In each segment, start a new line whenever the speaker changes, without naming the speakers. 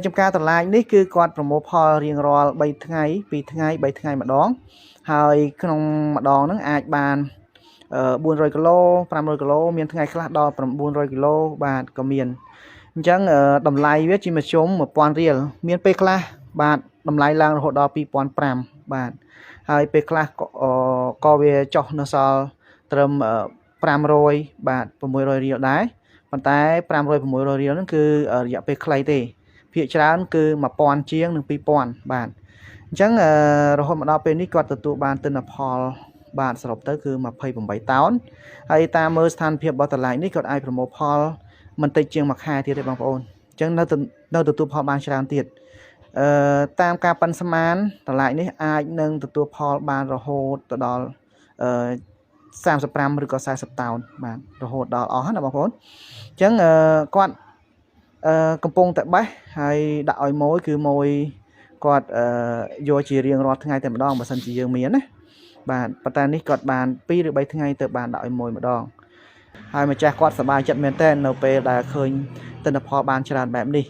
ចំការតម្លៃនេះគឺគាត់ប្រមូលផលរៀងរាល់3ថ្ងៃ2ថ្ងៃ3ថ្ងៃម្ដងហើយក្នុងម្ដងហ្នឹងអាចបាន400គីឡូ500គីឡូមានថ្ងៃខ្លះដល់900គីឡូបាទក៏មានអញ្ចឹងតម្លៃវាជាមធ្យម1000រៀលមានពេលខ្លះបាទតម្លៃឡើងរហូតដល់2500បាទហើយពេលខ្លះក៏វាចុះនៅសល់ត្រឹម500បាទ600រៀលដែរប៉ុន្តែ500 600រៀលហ្នឹងគឺរយៈពេលខ្លីទេភាគច្រើនគឺ1000ជាងនិង2000បាទអញ្ចឹងរហូតមកដល់ពេលនេះគាត់ទទួលបានទិន្នផលបាទសរុបទៅគឺ28តោនហើយតាមមើលស្ថានភាពរបស់តម្លៃនេះគាត់អាចប្រមូលផលមិនតិចជាងមួយខែទៀតទេបងប្អូនអញ្ចឹងនៅទទួលផលបានច្រើនទៀតតាមការប៉ាន់ស្មានតម្លៃនេះអាចនឹងទទួលផលបានរហូតទៅដល់35ឬក៏40តោនបាទរហូតដល់អស់ណាបងប្អូនអញ្ចឹងគាត់កំពុងតែបេះហើយដាក់ឲ្យម៉ួយគឺម៉ួយគាត់យកជារៀងរាល់ថ្ងៃតែម្ដងបើសិនជាយើងមានណាបាទប៉ុន្តែនេះគាត់បាន2ឬ3ថ្ងៃទៅបានដាក់ឲ្យម៉ួយម្ដងហើយម្ចាស់គាត់សប្បាយចិត្តមែនទែននៅពេលដែលឃើញទិន្នផលបានច្រើនបែបនេះ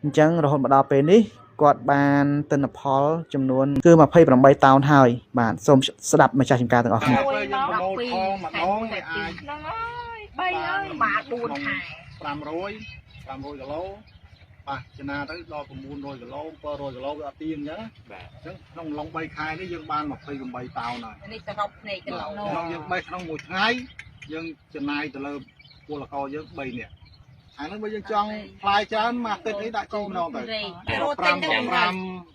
អញ្ចឹងរហូតមកដល់ពេលនេះគាត់បានទិន្នផលចំនួនគឺ28តោនហើយបាទសូមស្ដាប់ម្ចាស់ចម្ការទាំងអស់គ្នា
យើងប្រមូលផលម្ដងវាអាចហ្នឹងហើយ3ហើយបាទ4ខែ500គីឡូបាទចំណាទៅដល់900គីឡូ700គីឡូវាអត់ទៀងអញ្ចឹងបាទអញ្ចឹងក្នុងឡុង3ខែនេះយើងបាន28តោនហើយនេះសរុបភ្នែកកន្លងនោះយើងបេះក្នុងមួយថ្ងៃយើងចំណាយទៅលើពលករយើង3នាក់អាហ្នឹងបើយើងចង់ផ្លាយច្រើនមួយអាទិត្យនេះដាក់ជីម្ដងទៅ15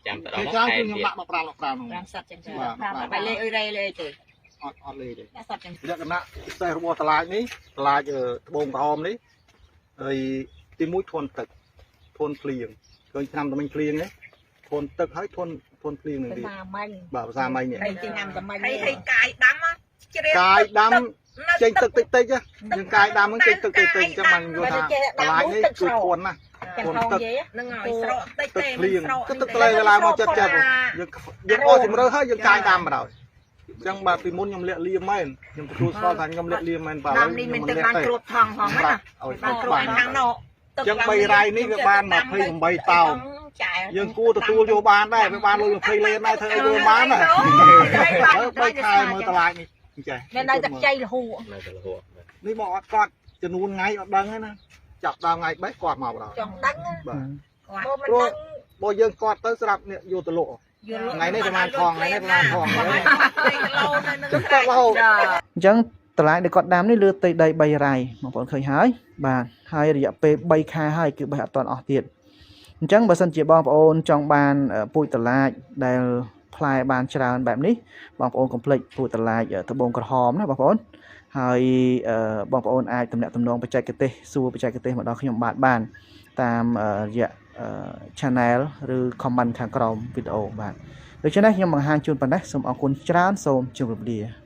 ចាំទៅដល់ចាំគឺខ្ញុំដាក់15សិតចឹងបាទបាយលេខអីរ៉េលេខទេអត់លេខទេសិតចឹងលក្ខណៈពិសេសរបស់តឡាចនេះតឡាចត្បូងក្រហមនេះហើយទី1ធន់ទឹកធន់ភ្លៀងឃើញឆ្នាំតែមិញភ្លៀងនេះធន់ទឹកហើយធន់ភ្លៀងនឹងទៀតបាទភាសាម៉េចនេះឆ្នាំតែមិញហើយកាយដាំកាយដាំចេញទឹកតិចតិចយើងកាយដាំហ្នឹងចេញទឹកតិចតិចអញ្ចឹងបានយល់ថាតម្លៃនេះគឺធន់ណាស់ធន់ទឹកហ្នឹងហើយស្រកតិចទេភ្លៀងទឹកទលេវាឡើងមកចិត្តយើងអស់ជំរឿហើយយើងកាយដាំបណ្ដោយអញ្ចឹងបាទពីមុនខ្ញុំលាក់លៀមមែនខ្ញុំទទួលស្គាល់ថាខ្ញុំលាក់លៀមមែនបាទខ្ញុំមិនលាក់ទេបានគ្រួបថងផងណាឲ្យបានខាងនោះអញ្ចឹង3រ៉ៃនេះវាបាន28តោនយើងគួរទទួលយកបានដែរវាបានលុយ20លានដែរធ្វើឲ្យយកបានណា3ខែមើលតម្លៃនេះចេះមានតែទឹកជ័យរហូតនេះមកអត់គាត់ចំនួនថ្ងៃអត់ដឹងទេណាចាប់ដល់ថ្ងៃបេះគាត់មកដល់ចង់ដឹងបាទគាត់មិនដឹងបើយើងគាត់ទៅស្រាប់នេះយកទៅលក់ថ្ងៃនេះប្រហែលផងថ្ងៃនេះប្រហែលផងទឹកឡូអញ្ចឹងតម្លៃដែលគាត់ដាំនេះលើទីដី3រ៉ៃបងប្អូនឃើញហើយបាទហើយរយៈពេល3ខែហើយគឺបេះអត់ទាន់អស់ទៀតអញ្ចឹងបើសិនជាបងប្អូនចង់បានពូជតម្លាចដែលផ្លែបានច្រើនបែបនេះបងប្អូនកុំភ្លេចពូជតម្លាចត្បូងក្រហមណាបងប្អូនហើយបងប្អូនអាចទំនាក់ទំនងបច្ចេកទេសសួរបច្ចេកទេសមកដល់ខ្ញុំបានតាមរយៈ channel ឬ comment ខាងក្រោមវីដេអូបាទដូច្នេះខ្ញុំបង្ហាញជូនប៉ុណ្ណេះសូមអរគុណច្រើនសូមជម្រាបលា